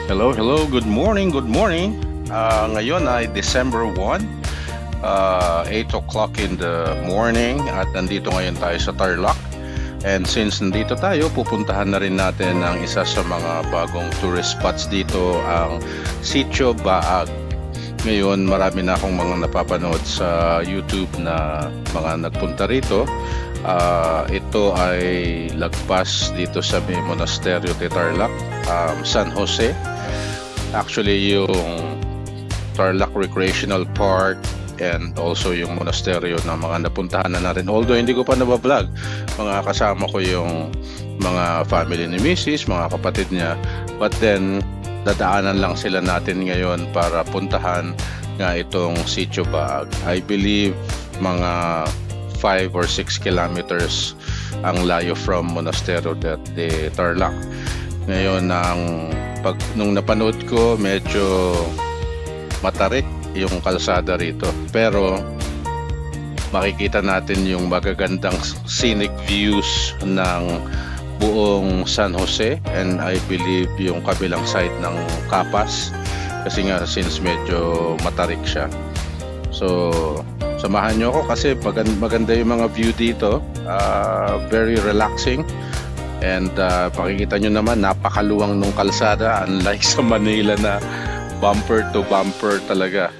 Hello, hello. Good morning, good morning. Ngayon ay December 1, 8 o'clock in the morning at nandito ngayon tayo sa Tarlac. And since nandito tayo, pupuntahan na rin natin ang isa sa mga bagong tourist spots dito, ang Sitio Baag. Ngayon, marami na akong mga napapanood sa YouTube na mga nagpunta rito. Ito ay lagpas dito sa may monasteryo de Tarlac, San Jose. Actually, yung Tarlac Recreational Park and also yung monasteryo na mga napuntahan na natin. Although hindi ko pa nabablog, mga kasama ko yung mga family ni Mrs., mga kapatid niya. But then, dadaanan lang sila natin ngayon para puntahan nga itong Sitio Baag. I believe mga 5 or 6 kilometers ang layo from Monasterio de Tarlac. Ngayon, nung napanood ko, medyo matarik yung kalsada rito. Pero makikita natin yung magagandang scenic views ng buong San Jose, and I believe yung kabilang side ng Capas, kasi nga since medyo matarik siya. So samahan nyo ako kasi maganda yung mga view dito, very relaxing. And makikita nyo naman, napakaluwang nung kalsada, unlike sa Manila na bumper to bumper talaga.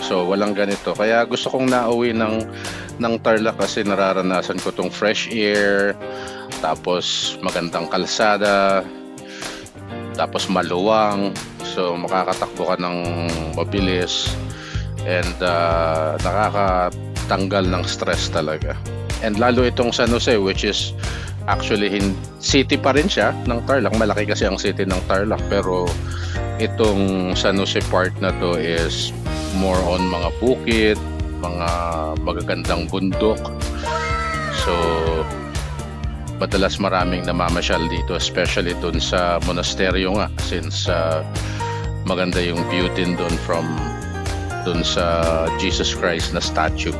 So walang ganito. Kaya gusto kong nauwi ng Tarlac kasi nararanasan ko tong fresh air, tapos magandang kalsada, tapos maluwang. So makakatakbo ka ng mabilis and nakakatanggal ng stress talaga. And lalo itong San Jose, which is actually city pa rin siya ng Tarlac. Malaki kasi ang city ng Tarlac, pero itong San Jose part na to is more on mga bukid, mga magagandang bundok. So madalas maraming namamasyal dito, especially dun sa monasteryo nga, since maganda yung view din dun sa Jesus Christ na statue.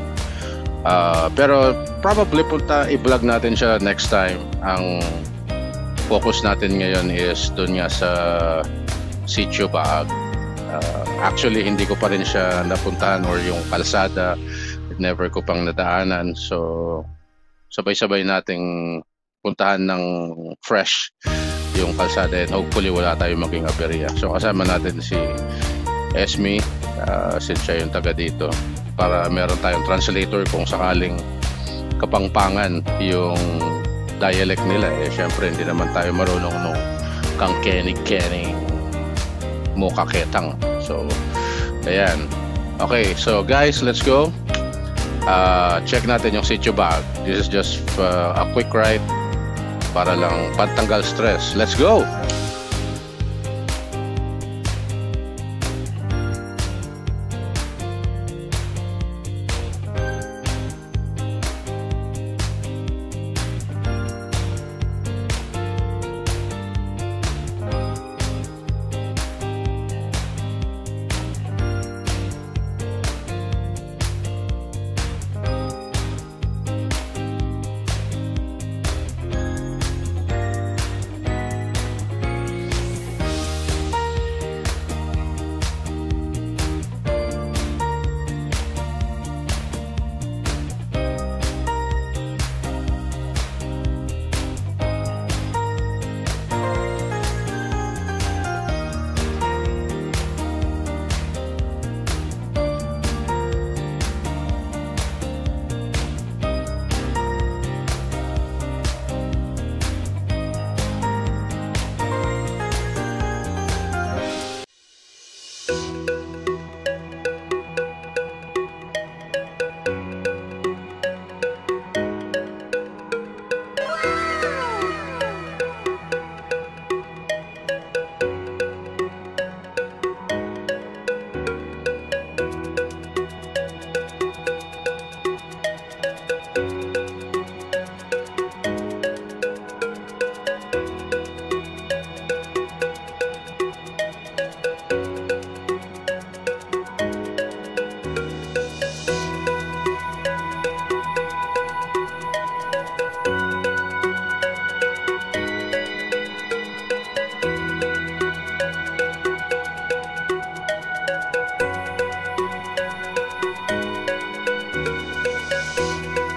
Pero probably i-vlog natin siya next time. Ang focus natin ngayon is dun nga sa Sitio Baag. Actually, hindi ko pa rin siya napuntahan, or yung kalsada, never ko pang nadaanan. So sabay-sabay nating puntahan ng fresh yung kalsada, and hopefully wala tayong maging aberya. So kasama natin si Esme, since siya yung taga dito, para meron tayong translator kung sakaling kapangpangan yung dialect nila. Syempre hindi naman tayo marunong nung kang kenig-kening mo kaketang. So ayan. Okay, so guys, let's go. Check natin yung Sitio Baag. This is just a quick ride para lang pantanggal stress. Let's go.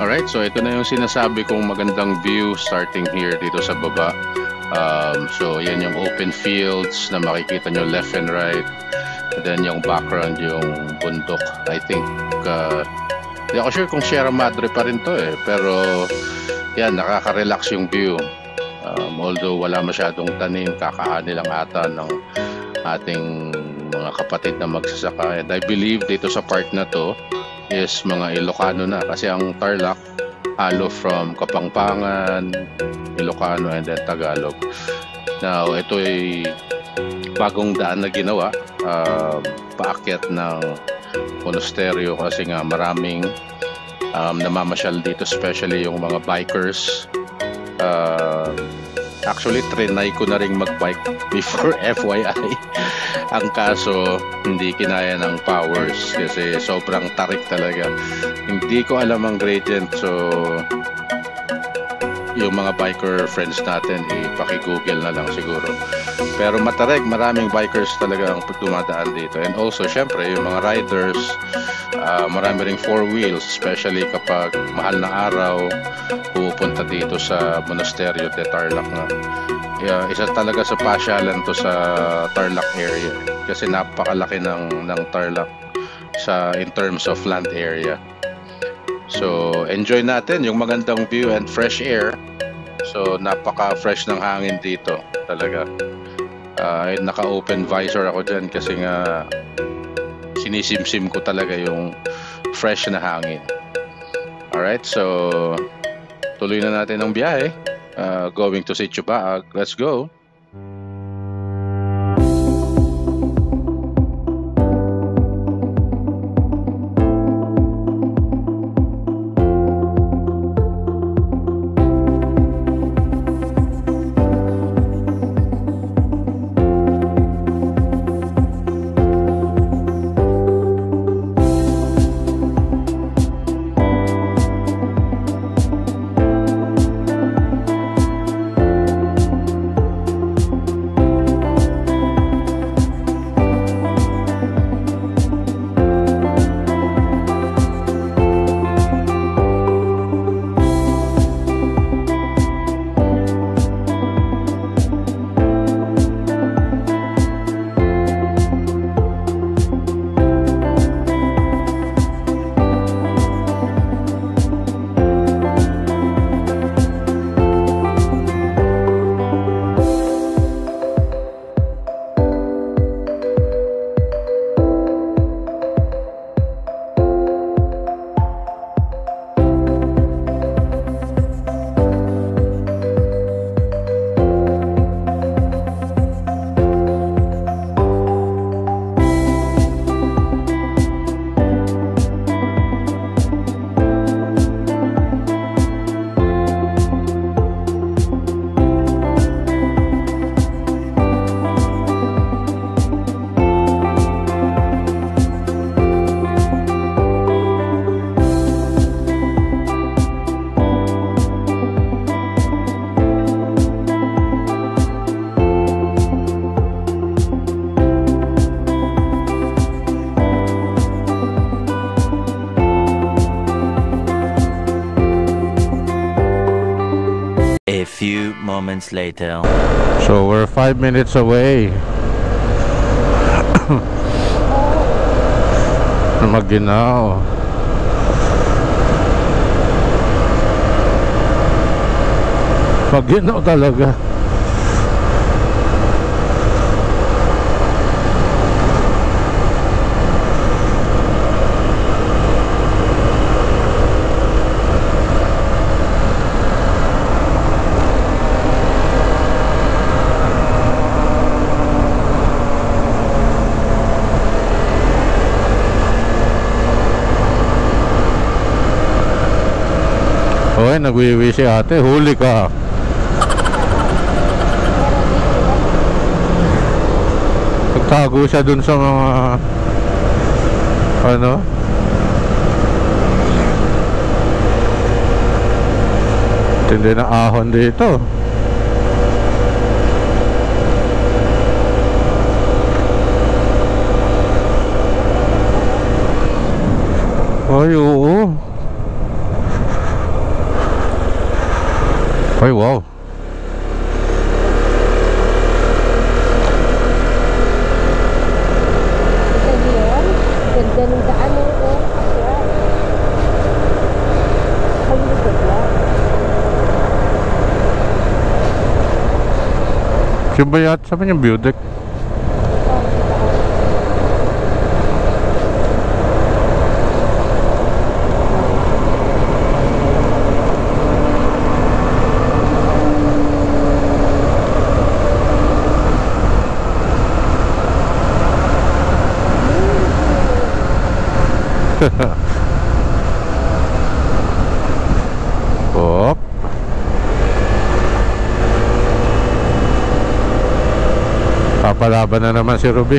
Alright, so ito na yung sinasabi kong magandang view starting here dito sa baba. So yan yung open fields na makikita nyo left and right. And then yung background yung bundok. I think hindi ako sure kung Sierra Madre pa rin to pero yan, nakaka-relax yung view. Although wala masyadong tanim, kakaani lang ata ng ating mga kapatid na magsasaka. And I believe dito sa part na to is mga Ilocano na kasi ang Tarlac halo from Kapampangan, Ilocano and then Tagalog. Now ito ay bagong daan na ginawa, paakyat ng monasteryo kasi nga maraming namamasyal dito, especially yung mga bikers. Actually trinay ko na ring magbike before FYI. Ang kaso hindi kinaya ng powers kasi sobrang tarik talaga, hindi ko alam ang gradient, so yung mga biker friends natin paki-google na lang siguro. Pero matarik, maraming bikers talaga ang dumadaan dito. And also syempre yung mga riders, marami ring 4 wheels, especially kapag mahal na araw pupunta dito sa Monasterio de Tarlac na. Isa talaga sa pasyalan to sa Tarlac area kasi napakalaki ng Tarlac in terms of land area. So enjoy natin yung magandang view and fresh air. So napaka-fresh ng hangin dito talaga. Naka-open visor ako dyan kasi nga sinisimsim ko talaga yung fresh na hangin. Alright, so tuloy na natin ang biyahe. Going to Sitio Baag. Let's go! A few moments later. So we're 5 minutes away. Maginaw. Maginaw talaga. Oy, nagwiwi si ate, huli ka. Nagtago siya dun sa mga tindi na ahon dito. Ay, oo. Yung ba yata? Saan yung view deck? Hop. Papalaban na naman si Ruby.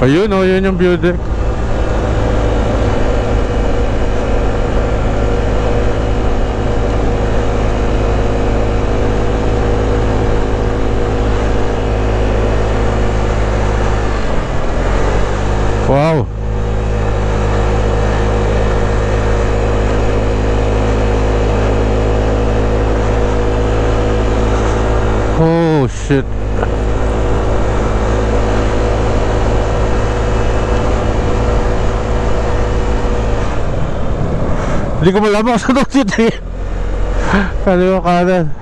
Ayun oh, yun yung view deck. Wow. Oh shit. Hindi ko malamang sa Dog City. Kaliwa kanan.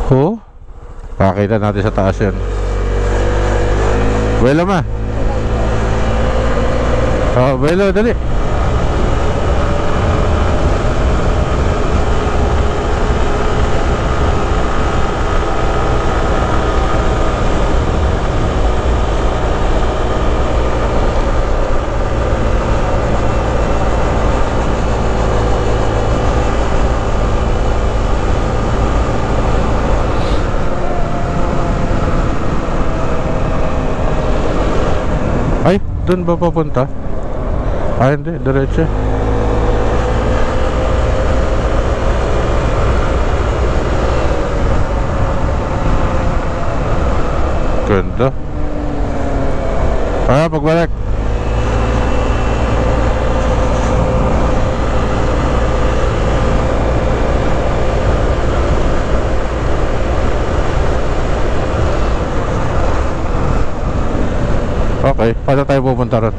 Oh, pakita natin sa taas yan. Buelo ma. Oh, buelo, dali. Ay, doon ba papunta? Ay, hindi, diretso. Ganda. Ah, pagbalik. Okay, paano tayo pupunta ron?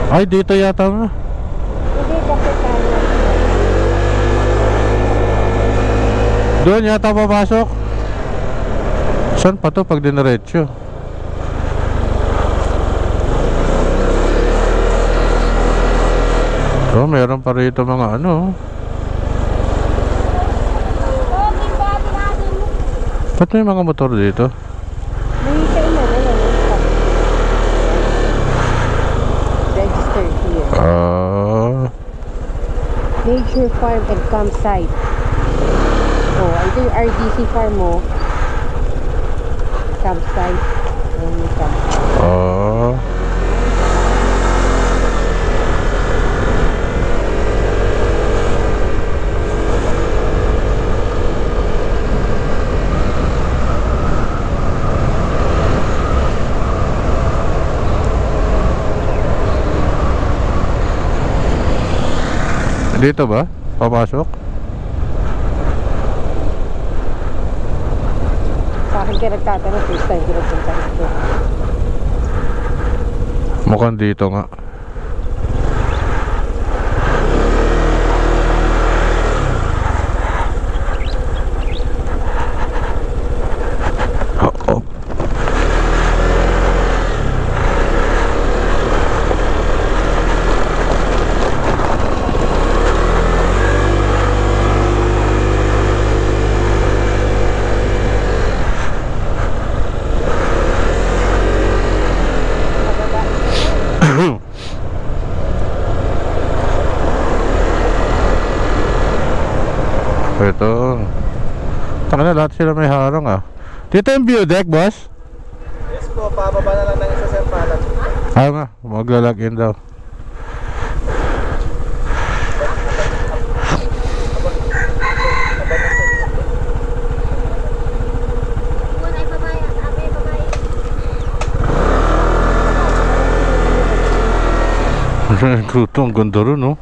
Ay, dito yata nga. Hindi kasi tayo. Doon yata papasok. Saan pa to pag diniretso? So, meron pa rito mga ano. Ba't may mga motor dito? May isa na register here. Nature Farm and Campsite. Oh, ito yung RDC Farm mo. Campsite. And campsite. Dito ba? Papasok? Sa akin ka nagtatanong, first time ko nagpunta dito. Mukhang dito nga. Oh. Ito. Taka na, lahat sila may harang ah. Dito yung view deck, boss? Yes po, pababa na lang ng isa sa palat. Ah nga, maglalagin daw. Kruto, ang ganda rin, no?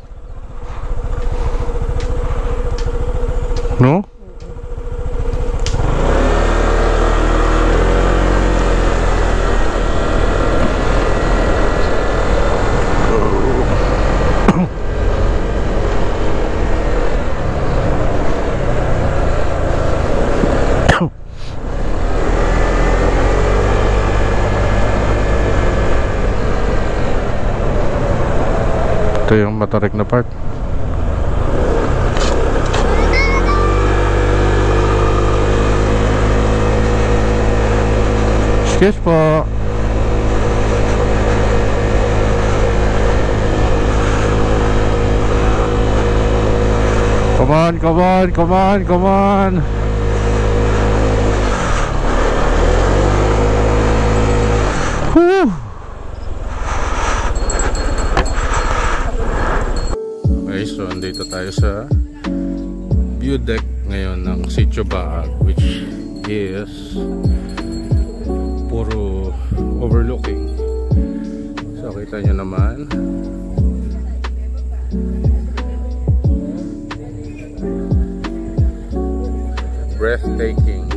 No? Ito yung matarik na part. Excuse po. Come on, come on, come on, come on. Whew. Okay, so andito tayo sa view deck ngayon ng Sitio Baag, which is puro overlooking. So kita nyo naman, breathtaking,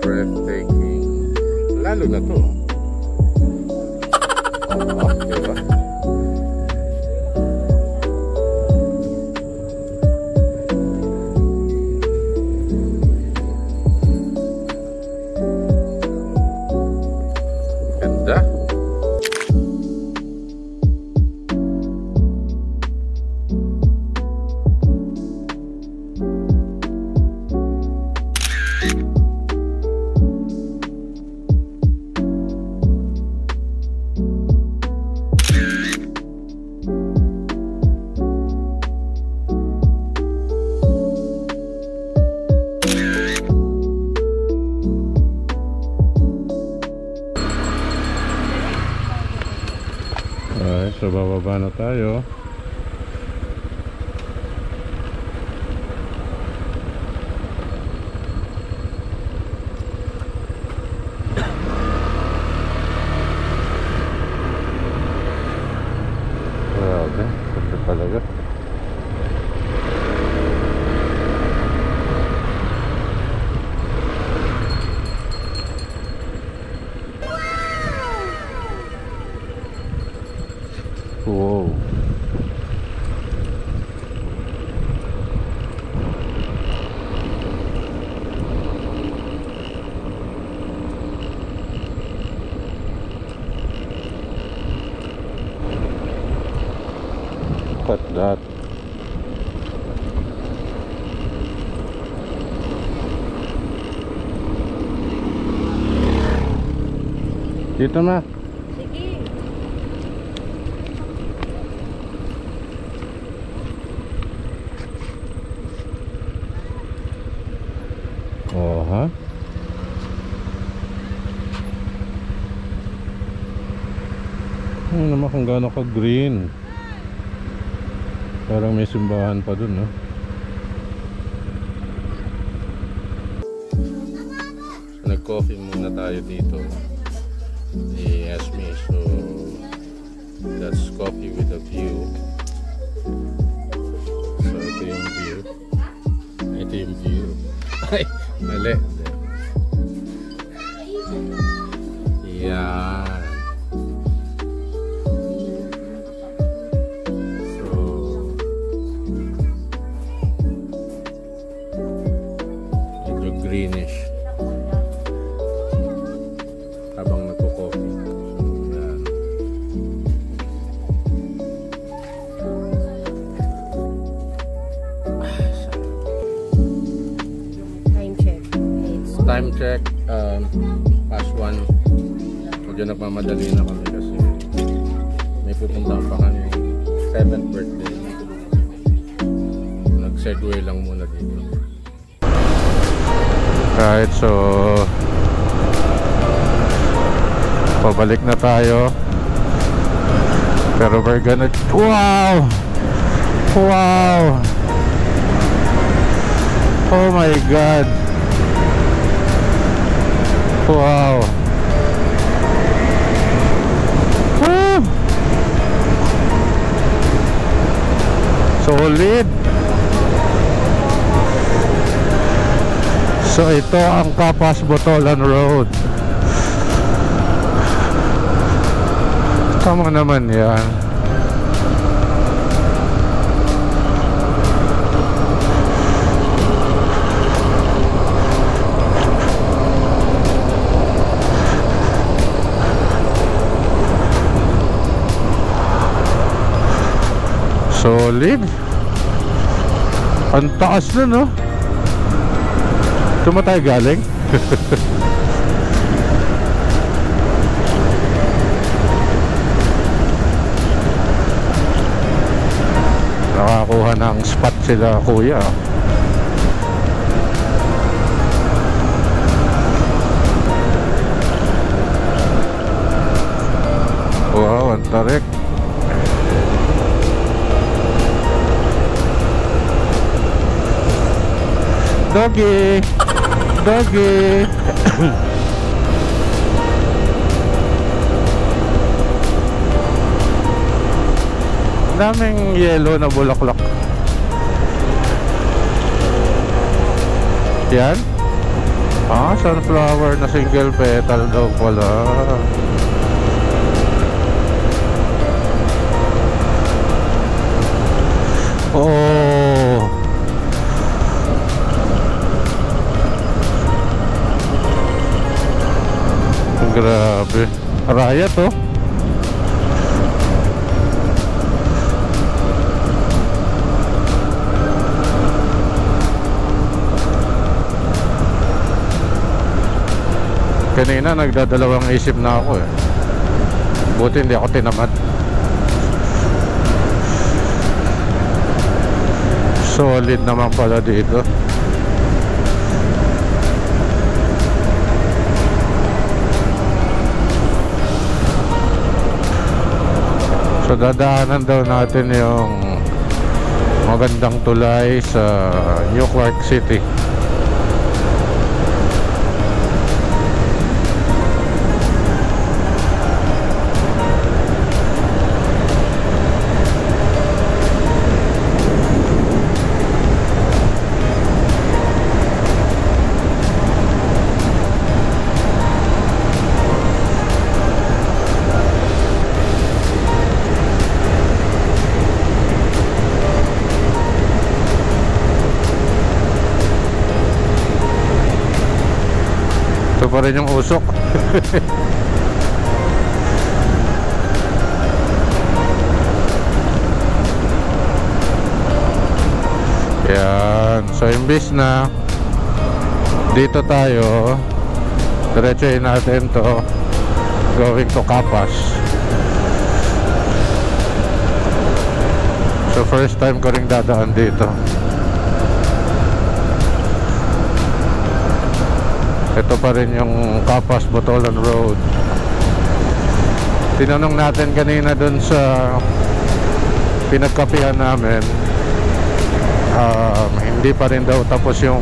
breathtaking, lalo na to. Diba? Ganda. Alright, so bababa na tayo. Grabe, ganda talaga. Wow. Look at that. Dito na. Oh, ha? Naman kung gaano ka green. Parang may simbahan pa dun, no? So, nag-coffee muna tayo dito. He asked me, so that's coffee with a view. So ito yung view. Ito yung view. Ay, mali. Yan. So medyo greenish habang nagko-coffee. So yan. Time check, past 1. Medyo nagmamadali na kami kasi may pupuntahan pa kami 7th birthday. Nag-segway lang muna dito. Right, so pabalik na tayo. Pero we're gonna... Wow! Wow! Oh my God! Wow! Woo! Solid. So ito ang Capas Botolan Road. Tama naman yan. Solid. Ang taas na, no? Ito mo tayo galing? Nakakuha ng spot sila, kuya. Wow, ang tarik. Doggy! Doggy! Daming yellow na bulaklak. Yan? Ah, sunflower na single petal daw pala. Oh! Grabe. Araya to. Kanina nagdadalawang isip na ako eh. Buti hindi ako tinamad. Solid naman pala dito. So dadaanan daw natin yung magandang tulay sa New Clark City. Ito pa rin yung usok. Yan. So imbis na dito tayo, diretsuhin natin to going to Capas. So first time ko rin dadaan dito. Ito pa rin yung Capas Botolan Road. Tinanong natin kanina dun sa pinagkapihan namin, hindi pa rin daw tapos yung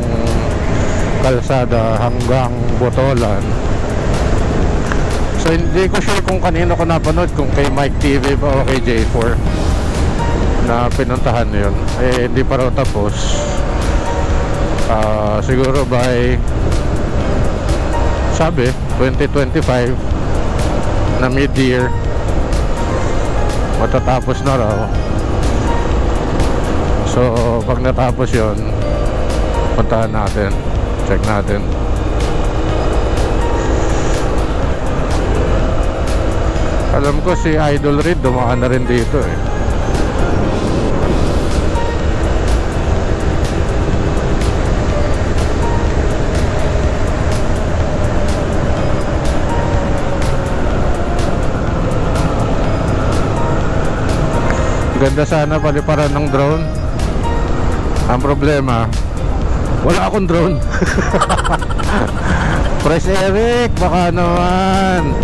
kalsada hanggang Botolan. So hindi ko sure kung kanino ko napanood, kung kay Mike TV ba o kay J4 na pinuntahan yun. Eh hindi pa raw tapos. Siguro by sabi 2025 na mid-year matatapos na raw. So pag natapos yon, puntahan natin, check natin. Alam ko si Idol Reed dumaan na rin dito eh. Ganda sana paliparan ng drone. Ang problema, wala akong drone. Press Eric, baka naman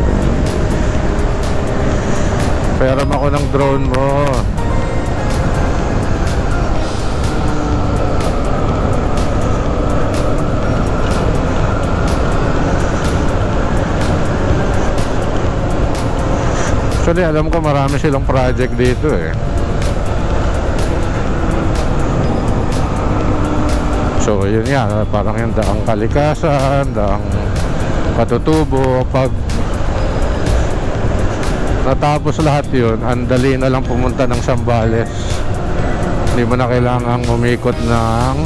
pairam ako ng drone mo. Actually alam ko marami silang project dito eh. So yun nga, parang yung daang Kalikasan, daang Katutubo. Pag natapos lahat yun, ang dali na lang pumunta ng Zambales. Hindi mo na kailangang umikot ng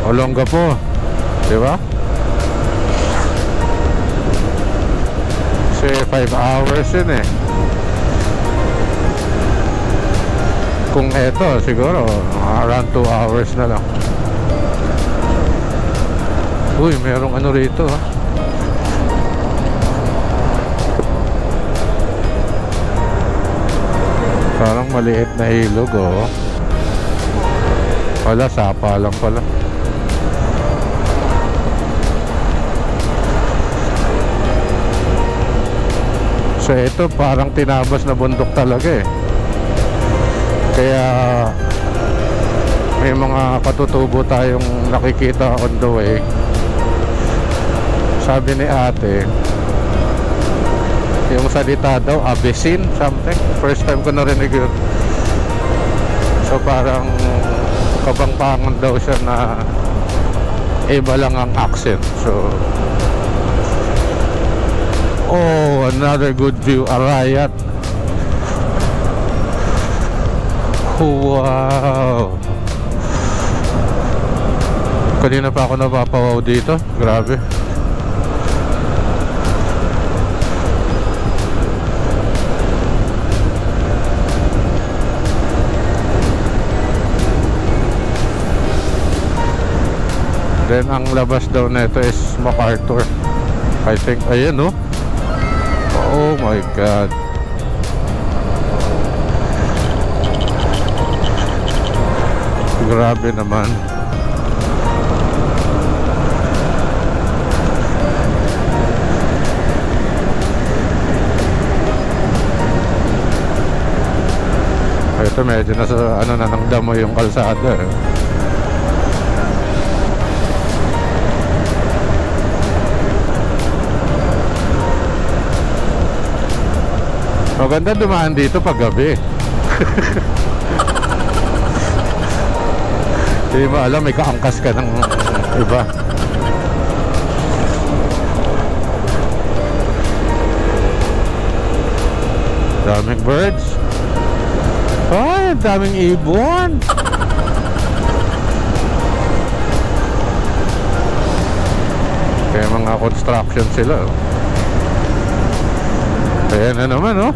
Olongapo, di ba? Kasi 5 hours yun eh. Kung eto, siguro around 2 hours na lang. Uy, merong ano rito ha. Parang maliit na ilog oh. Wala, sapa lang pala. So ito parang tinabas na bundok talaga eh. Kaya may mga katutubo tayong nakikita on the way. Sabi ni ate, yung salita daw, abesin, something. First time ko narinig yun. So parang kabangpangan daw siya na iba lang ang accent. So oh, another good view, Arayat. Wow. Kanina pa ako napapawaw dito. Grabe. Then ang labas daw nito is MacArthur, I think. Ayan no. Oh my God. Grabe naman. Ito medyo nasa ano na ng damo yung kalsada eh. Maganda dumaan dito pag gabi. Hindi mo alam, may kaangkas ka ng iba. Daming birds. Ay, daming ibon. Kaya mga construction sila. Ayan na naman, oh.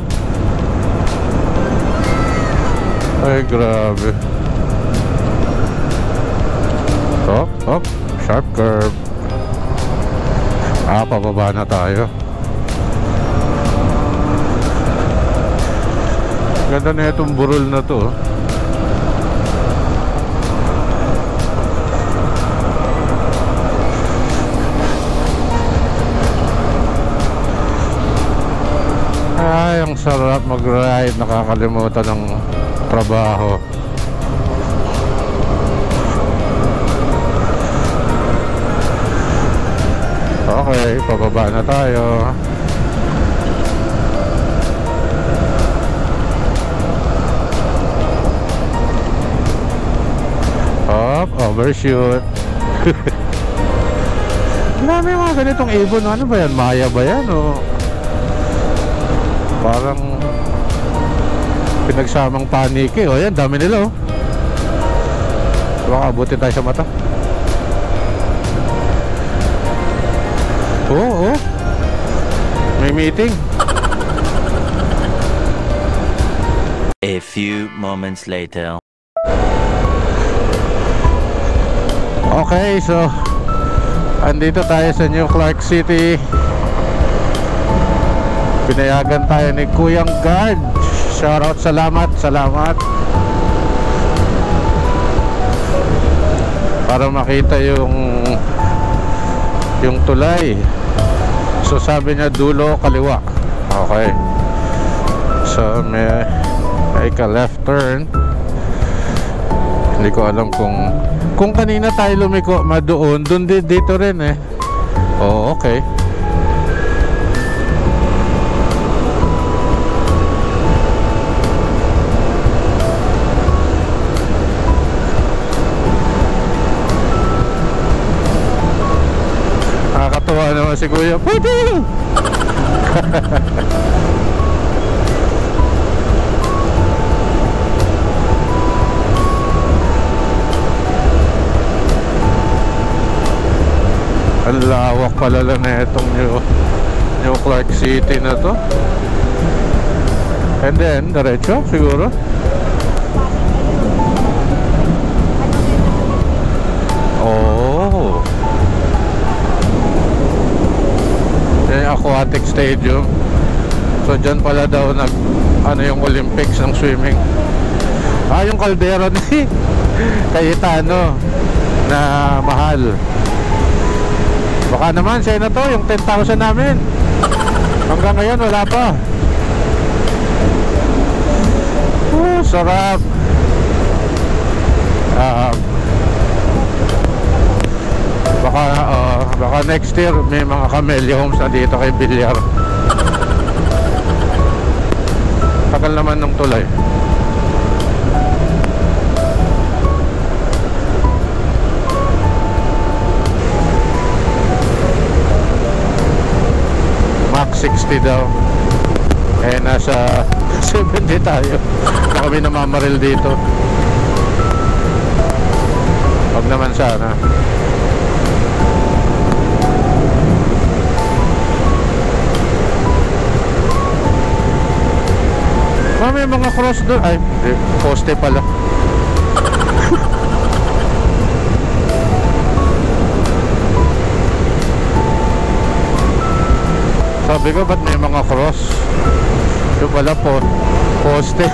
Ay, grabe. Hop, hop. Sharp curve. Ah, pababa na tayo. Ganda na itong burol na to. Ay, ang sarap mag-ride. Nakakalimutan ng trabaho. Okay, pababa na tayo. Hop, overshoot. Dami mga ganitong ibon. Ano ba yan? Maya ba yan? O parang pinagsamang paniki. O yan, dami nila oh. Baka abutin tayo sa mata. Oo, may meeting. A few moments later. Okay, so andito tayo sa New Clark City. Pinayagan tayo ni Kuyang Guard. Shoutout, salamat, salamat. Para makita yung tulay. So sabi niya dulo kaliwa. Okay. So may ka left turn. Hindi ko alam kung kanina tayo lumiko madoon, doon dito rin eh. Oh, okay. Oh, si Kuya. Pwede! Ang lawak pala lang na itong New Clark City na to. And then, diretso siguro. Oh. Yung aquatic stadium. So dyan pala daw ano yung Olympics ng swimming. Yung kaldero ni Cayetano na mahal. Baka naman, Senator, yung 10,000 namin. Hanggang ngayon, wala pa. Sarap. Baka next year, may mga camellia homes na dito kay Villar. Tagal naman ng tulay. Max 60 daw. Nasa 70 tayo. Baka kami namamaril dito. Wag naman sana. May mga cross doon. Ay, poste pala. Sabi ko, ba't may mga cross? Yung pala po, poste.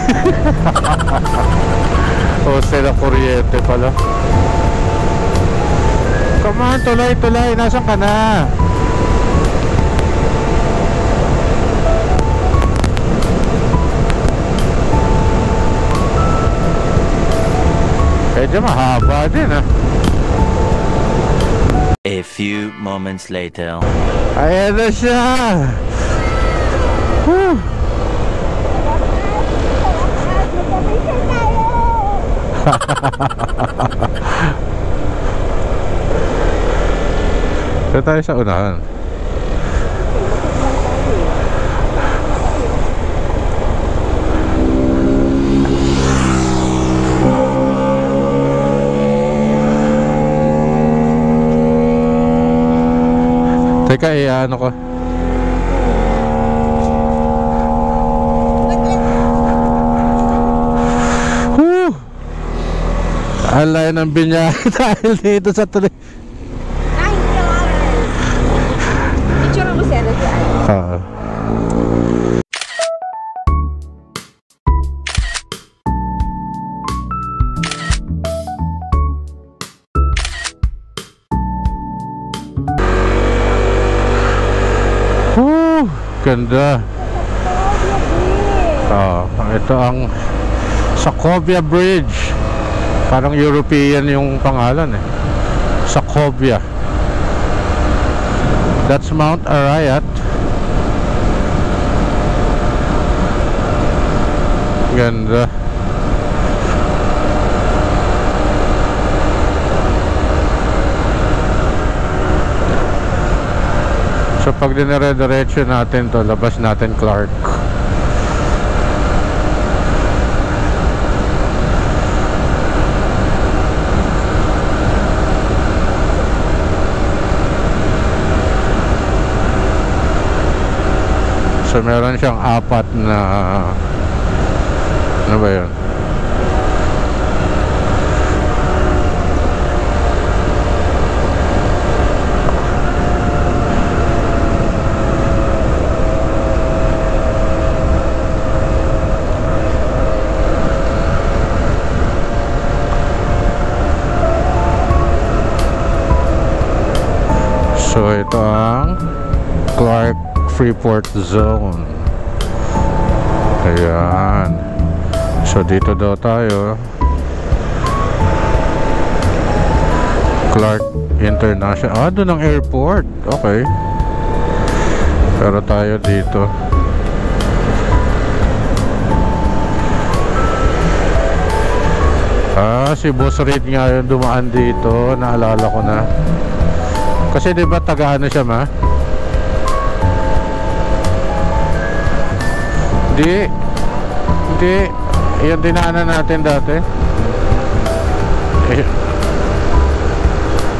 Poste na kuryente pala. Come on, tulay. Nasaan ka na? Medyo mahaba din A few moments later. Ayan na siya. Whew. Ito tayo sa unahan. Teka, ano ko? Alay ng binyahe dahil dito sa tuloy. Picture mo siya na ganda. Ito ang Sokovia Bridge. Parang European yung pangalan Sokovia. That's Mount Arayat. Ganda. So pag dinire-diretso natin to, labas natin Clark. So meron siyang apat na ano ba yun? So ito ang Clark Freeport Zone. Ayan. So dito daw tayo. Clark International. Doon ang airport. Okay. Pero tayo dito. Si Boss Reed nga yung dumaan dito. Naalala ko na. Kasi diba taga ano siya ma? Hindi. Yan dinaanan natin dati.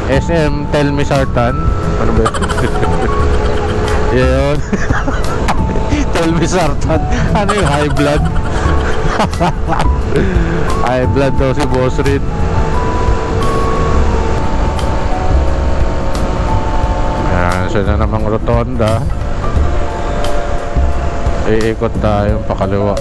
SM Tell Me Sartan. Ano ba yun? Tell Me Sartan. Ano yung high blood? High blood daw si Boss Reed. Ayan, siya na namang rotonda. Iikot tayo pakaliwa.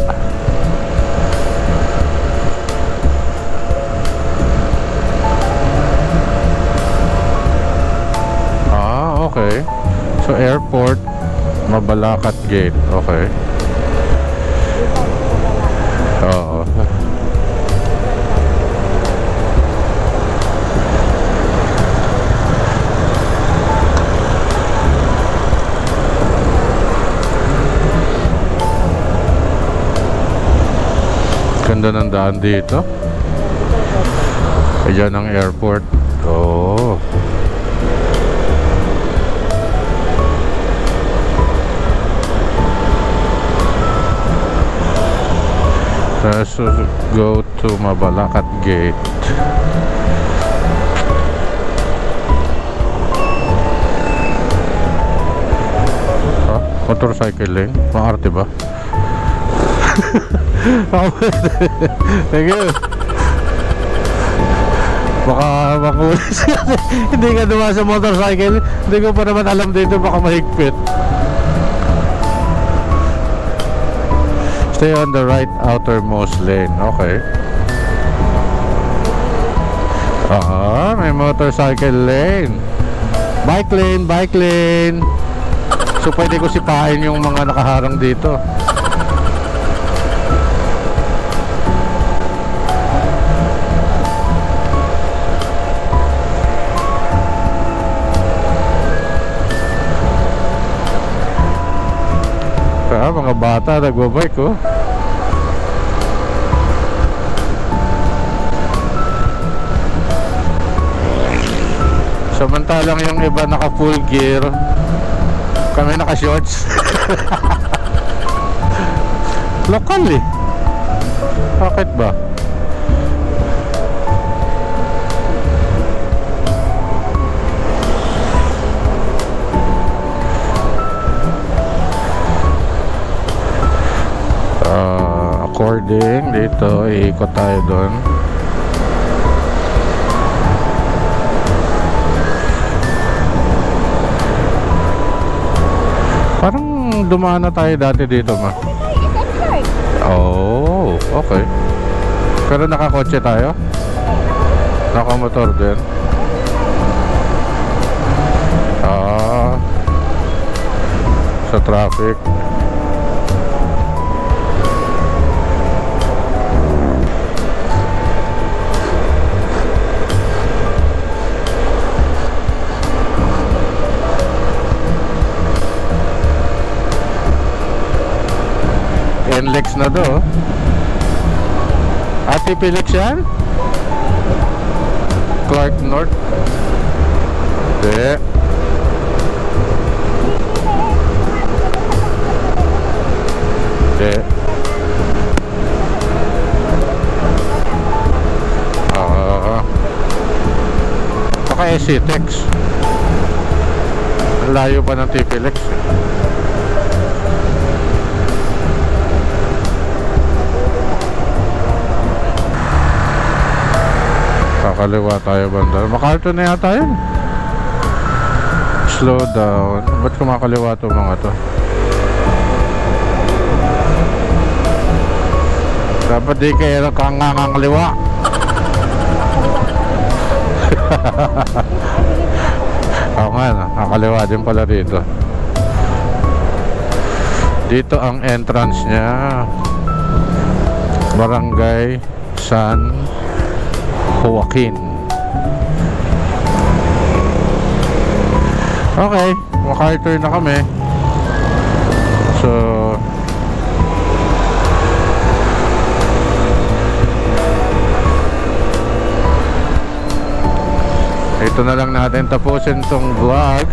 Okay. So airport, Mabalacat Gate. Okay. Oo. Ganda ng daan dito. Ayan ang airport. Oh. Let's go to Mabalacat Gate. Motorcycle lane? Maarte ba? Thank you. Baka makulis. Hindi ka dumaan sa motorcycle. Hindi ko pa naman alam dito, baka mahigpit. Stay on the right outermost lane. Okay. May motorcycle lane. Bike lane, bike lane. So pwede ko sipain yung mga nakaharang dito. Mga bata nagbabike, oh. Samantalang yung iba naka full gear, kami naka shorts. Lokal eh. Bakit ba? According dito, iikot tayo doon. Parang dumaan na tayo dati dito, ma. Oh, okay. Pero nakakotse tayo? Nakamotor din? Sa traffic. NLEX na do. Ate Felix yan? Clark North? Hindi. Hindi. Baka SCTEX. Layo pa ng TPLX. Kakaliwa tayo banda. MacArthur na yata yun. Slow down. Ba't kumakaliwa to mga to? Dapat di kayo kangangaliwa. Oo nga, nakaliwa din pala dito. Dito ang entrance niya. Barangay San Joaquin. Okay, MacArthur na kami. So ito na lang natin tapusin tong vlog.